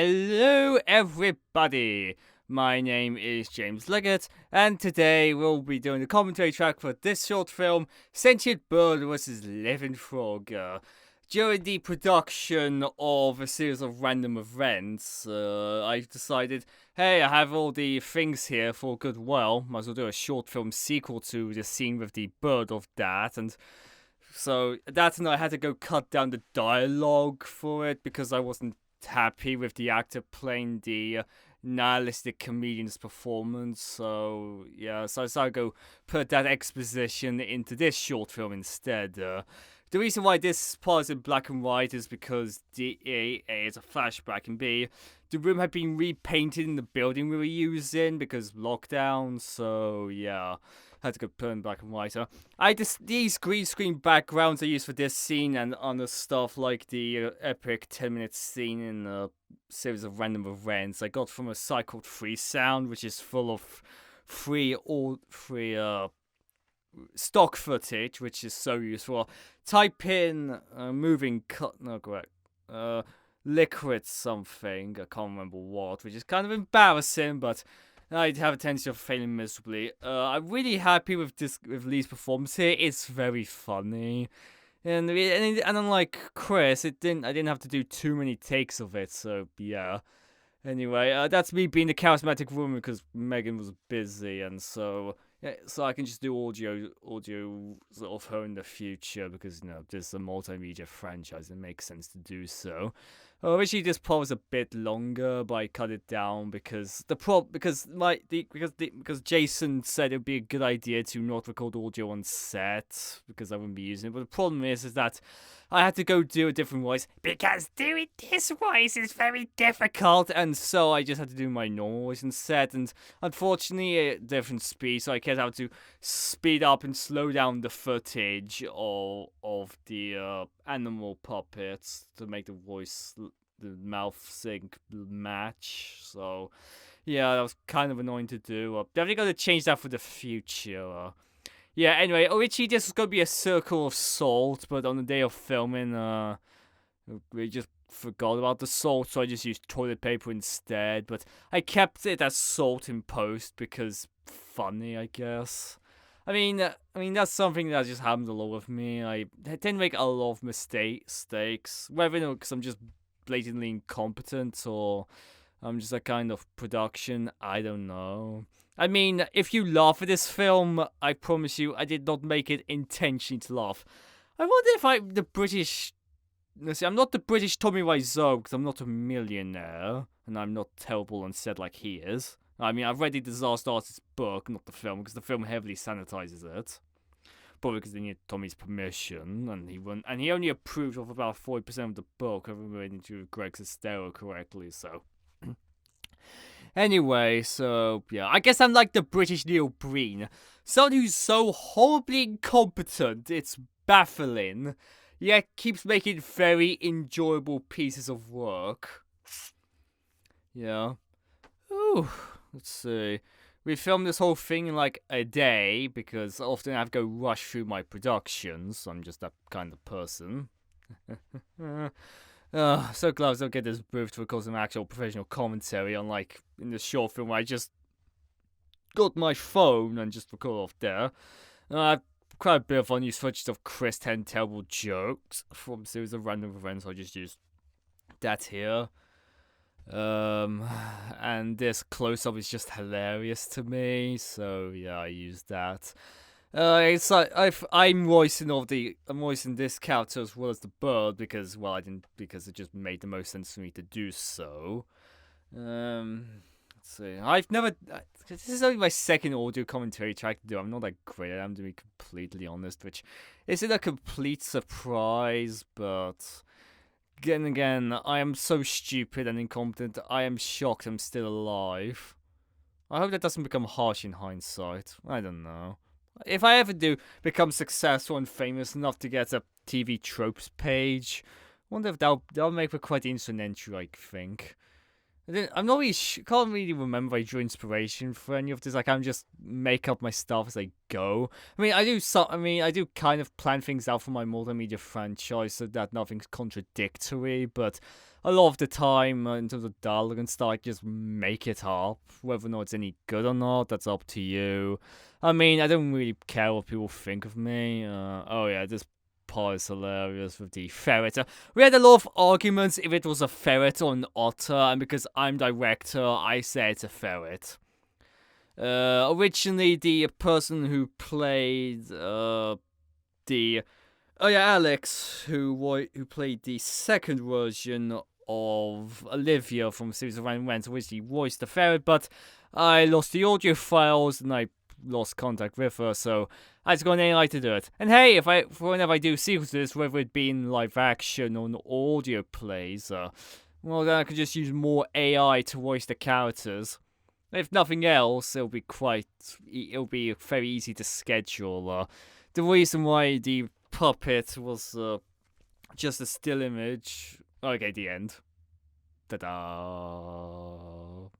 Hello, everybody. My name is James Leggett, and today we'll be doing the commentary track for this short film, Sentient Bird vs. Living Frog. During the production of a series of random events, I decided, hey, I have all the things here for goodwill. Might as well do a short film sequel to the scene with the bird of that, and so that and I had to go cut down the dialogue for it because I wasn't happy with the actor playing the nihilistic comedian's performance. So yeah, so I decided to go put that exposition into this short film instead. The reason why this part is in black and white is because A, it's a flashback, and B, the room had been repainted in the building we were using because lockdown. So yeah, had to go put in black and white. These green screen backgrounds I use for this scene and other stuff like the epic 10-minute scene in a series of random events I got from a site called Free Sound, which is full of free stock footage, which is so useful. Type in moving cut, no correct, liquid something, I can't remember what, which is kind of embarrassing, but I have a tendency of failing miserably. I'm really happy with Lee's performance here. It's very funny, and unlike Chris, I didn't have to do too many takes of it. So yeah. Anyway, that's me being the charismatic woman because Megan was busy, and so yeah, so I can just do audio sort of her in the future because this is a multimedia franchise. It makes sense to do so. Originally, this part was a bit longer, but I cut it down because because Jason said it'd be a good idea to not record audio on set because I wouldn't be using it. But the problem is that I had to go do a different voice because doing this voice is very difficult, and so I just had to do my normal voice instead. And unfortunately, a different speed, so I kept having to speed up and slow down the footage of the animal puppets to make the voice, the mouth sync match. So yeah, that was kind of annoying to do. Definitely gonna change that for the future. Yeah, anyway, originally this was gonna be a circle of salt, but on the day of filming, we just forgot about the salt, so I just used toilet paper instead. But I kept it as salt in post because funny, I guess. I mean that's something that just happens a lot with me. I tend to make a lot of mistakes, whether because I'm just blatantly incompetent or I'm just a kind of production. I don't know. I mean, if you laugh at this film, I promise you, I did not make it intentionally to laugh. I wonder if I'm the British. See, I'm not the British Tommy Wiseau because I'm not a millionaire and I'm not terrible on set like he is. I mean, I've read the Disaster Artist's book, not the film, because the film heavily sanitizes it. Probably because they need Tommy's permission, and he only approved of about 40% of the book, if I'm reading to Greg Sestero correctly. So, anyway, so yeah, I guess I'm like the British Neil Breen, someone who's so horribly incompetent, it's baffling, yet keeps making very enjoyable pieces of work. Yeah. Ooh. Let's see. We filmed this whole thing in like a day because often I have to go rush through my productions. I'm just that kind of person. So glad I don't get this brief to record some actual professional commentary, unlike in the short film where I just got my phone and just record off there. I've quite a bit of unused footage of Chris 10 terrible jokes from a series of random events. I just used that here. And this close-up is just hilarious to me, so yeah, I used that. It's like I'm voicing this character as well as the bird because it just made the most sense for me to do so. Let's see. This is only my second audio commentary track to do. I'm not that great. I'm to be completely honest, which isn't a complete surprise, but. Again, I am so stupid and incompetent. I am shocked I'm still alive. I hope that doesn't become harsh in hindsight. I don't know. If I ever do become successful and famous enough to get a TV tropes page, I wonder if that'll make for quite an interesting entry, I think. I'm not really can't really remember if I drew inspiration for any of this. I kind of just make up my stuff as I go. I mean, I do kind of plan things out for my multimedia franchise so that nothing's contradictory. But a lot of the time, in terms of dialogue and stuff, I just make it up. Whether or not it's any good or not, that's up to you. I mean, I don't really care what people think of me. Oh yeah, this part is hilarious with the ferret. We had a lot of arguments if it was a ferret or an otter, and because I'm director, I say it's a ferret. Originally, the person who played Alex, who played the second version of Olivia from Series of Random Events, originally voiced the ferret, but I lost the audio files and I lost contact with her, so I just got an AI to do it. And hey, whenever I do sequels to this, whether it be in live action or in audio plays, well, then I could just use more AI to voice the characters. If nothing else, it'll be very easy to schedule. The reason why the puppet was just a still image. Okay, the end. Ta-da.